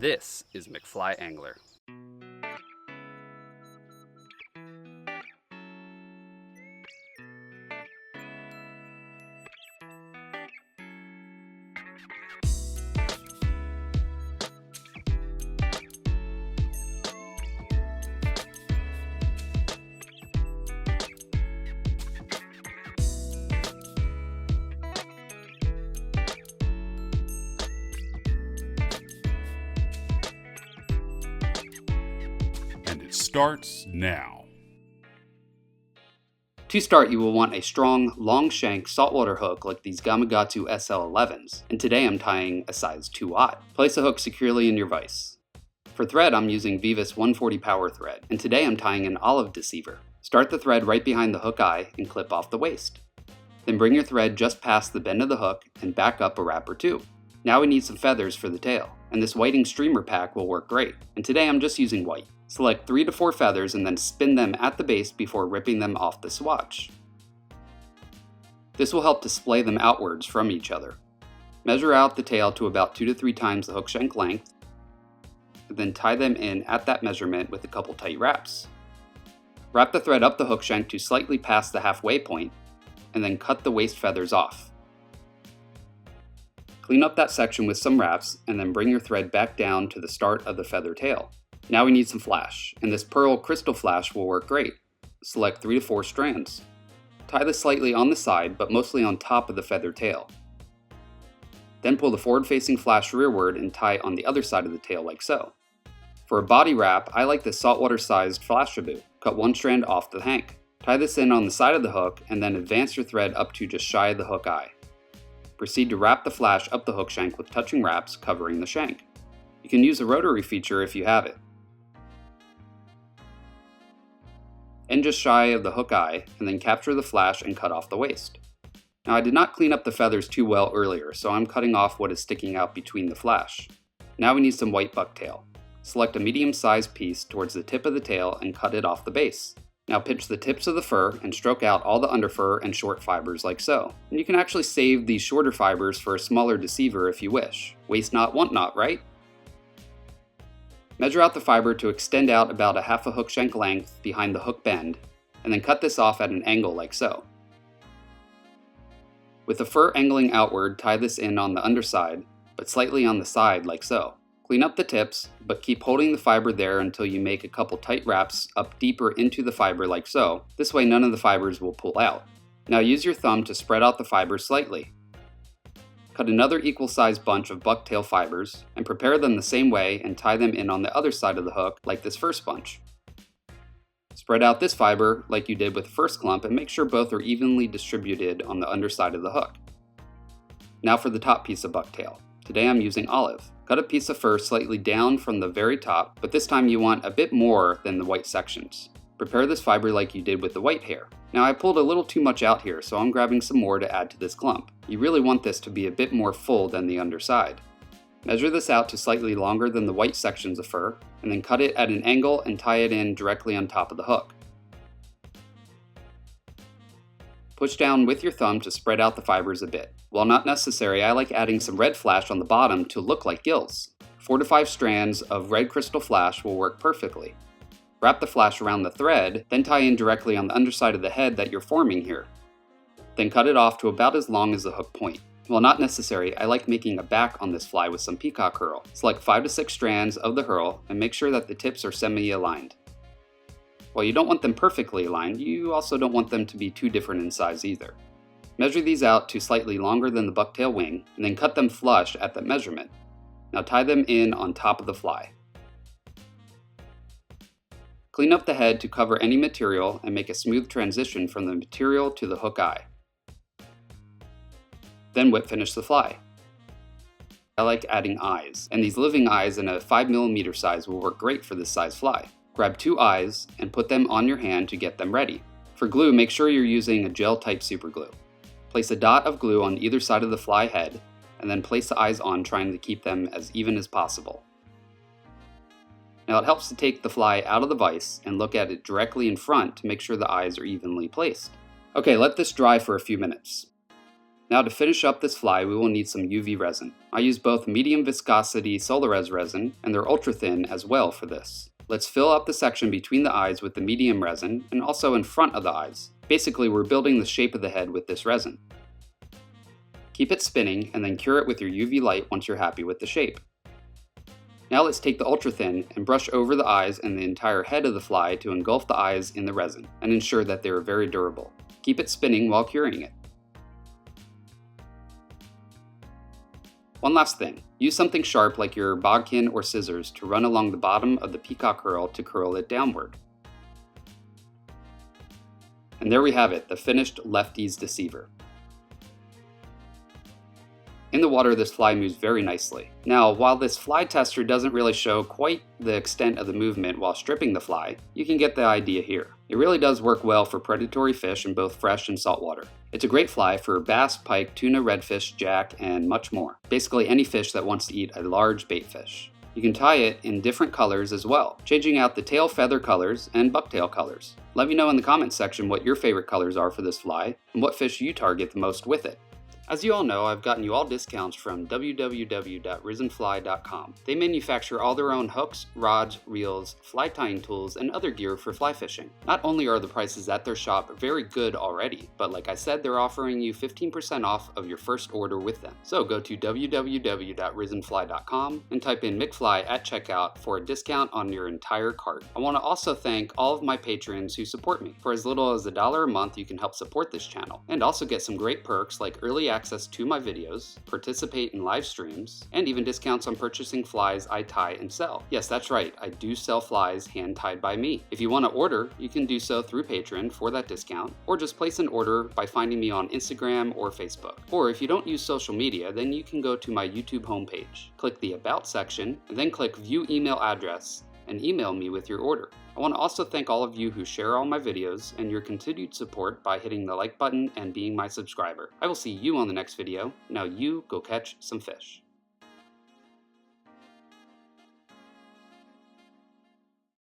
This is McFly Angler. Starts now. To start, you will want a strong, long shank saltwater hook like these Gamakatsu SL11s, and today I'm tying a size 2/0. Place the hook securely in your vise. For thread, I'm using Vivus 140 power thread, and today I'm tying an olive deceiver. Start the thread right behind the hook eye and clip off the waist. Then bring your thread just past the bend of the hook and back up a wrap or two. Now we need some feathers for the tail, and this whiting streamer pack will work great, and today I'm just using white. Select 3 to 4 feathers and then spin them at the base before ripping them off the swatch. This will help to splay them outwards from each other. Measure out the tail to about 2 to 3 times the hook shank length, and then tie them in at that measurement with a couple tight wraps. Wrap the thread up the hook shank to slightly past the halfway point, and then cut the waist feathers off. Clean up that section with some wraps, and then bring your thread back down to the start of the feather tail. Now we need some flash, and this pearl crystal flash will work great. Select 3 to 4 strands. Tie this slightly on the side, but mostly on top of the feather tail. Then pull the forward-facing flash rearward and tie on the other side of the tail like so. For a body wrap, I like this saltwater-sized flashaboo. Cut 1 strand off the hank. Tie this in on the side of the hook, and then advance your thread up to just shy of the hook eye. Proceed to wrap the flash up the hook shank with touching wraps covering the shank. You can use a rotary feature if you have it. End just shy of the hook eye, and then capture the flash and cut off the waist. Now I did not clean up the feathers too well earlier, so I'm cutting off what is sticking out between the flash. Now we need some white bucktail. Select a medium-sized piece towards the tip of the tail and cut it off the base. Now pinch the tips of the fur and stroke out all the underfur and short fibers like so. And you can actually save these shorter fibers for a smaller deceiver if you wish. Waste not, want not, right? Measure out the fiber to extend out about a half a hook shank length behind the hook bend, and then cut this off at an angle like so. With the fur angling outward, tie this in on the underside, but slightly on the side like so. Clean up the tips, but keep holding the fiber there until you make a couple tight wraps up deeper into the fiber like so. This way none of the fibers will pull out. Now use your thumb to spread out the fibers slightly. Cut another equal-sized bunch of bucktail fibers and prepare them the same way and tie them in on the other side of the hook like this first bunch. Spread out this fiber like you did with the first clump and make sure both are evenly distributed on the underside of the hook. Now for the top piece of bucktail. Today I'm using olive. Cut a piece of fur slightly down from the very top, but this time you want a bit more than the white sections. Prepare this fiber like you did with the white hair. Now I pulled a little too much out here, so I'm grabbing some more to add to this clump. You really want this to be a bit more full than the underside. Measure this out to slightly longer than the white sections of fur, and then cut it at an angle and tie it in directly on top of the hook. Push down with your thumb to spread out the fibers a bit. While not necessary, I like adding some red flash on the bottom to look like gills. 4 to 5 strands of red crystal flash will work perfectly. Wrap the flash around the thread, then tie in directly on the underside of the head that you're forming here. Then cut it off to about as long as the hook point. While not necessary, I like making a back on this fly with some peacock herl. Select 5 to 6 strands of the herl and make sure that the tips are semi-aligned. While you don't want them perfectly aligned, you also don't want them to be too different in size either. Measure these out to slightly longer than the bucktail wing, and then cut them flush at that measurement. Now tie them in on top of the fly. Clean up the head to cover any material and make a smooth transition from the material to the hook eye. Then whip finish the fly. I like adding eyes, and these living eyes in a 5mm size will work great for this size fly. Grab 2 eyes and put them on your hand to get them ready. For glue, make sure you're using a gel type super glue. Place a dot of glue on either side of the fly head, and then place the eyes on, trying to keep them as even as possible. Now it helps to take the fly out of the vise and look at it directly in front to make sure the eyes are evenly placed. Okay, let this dry for a few minutes. Now to finish up this fly, we will need some UV resin. I use both medium viscosity Solarez resin and they're ultra thin as well for this. Let's fill up the section between the eyes with the medium resin and also in front of the eyes. Basically, we're building the shape of the head with this resin. Keep it spinning and then cure it with your UV light once you're happy with the shape. Now let's take the ultra thin and brush over the eyes and the entire head of the fly to engulf the eyes in the resin and ensure that they are very durable. Keep it spinning while curing it. One last thing, use something sharp like your bodkin or scissors to run along the bottom of the peacock herl to curl it downward. And there we have it, the finished Lefty's Deceiver. In the water, this fly moves very nicely. Now, while this fly tester doesn't really show quite the extent of the movement while stripping the fly, you can get the idea here. It really does work well for predatory fish in both fresh and saltwater. It's a great fly for bass, pike, tuna, redfish, jack, and much more. Basically any fish that wants to eat a large baitfish. You can tie it in different colors as well, changing out the tail feather colors and bucktail colors. Let me know in the comments section what your favorite colors are for this fly and what fish you target the most with it. As you all know, I've gotten you all discounts from www.risenfly.com. They manufacture all their own hooks, rods, reels, fly tying tools, and other gear for fly fishing. Not only are the prices at their shop very good already, but like I said, they're offering you 15% off of your first order with them. So go to www.risenfly.com and type in McFly at checkout for a discount on your entire cart. I want to also thank all of my patrons who support me. For as little as $1 a month, you can help support this channel and also get some great perks like early access to my videos, participate in live streams, and even discounts on purchasing flies I tie and sell. Yes, that's right, I do sell flies hand tied by me. If you want to order, you can do so through Patreon for that discount, or just place an order by finding me on Instagram or Facebook. Or if you don't use social media, then you can go to my YouTube homepage, click the About section, and then click View Email Address, and email me with your order. I want to also thank all of you who share all my videos and your continued support by hitting the like button and being my subscriber. I will see you on the next video. Now you go catch some fish.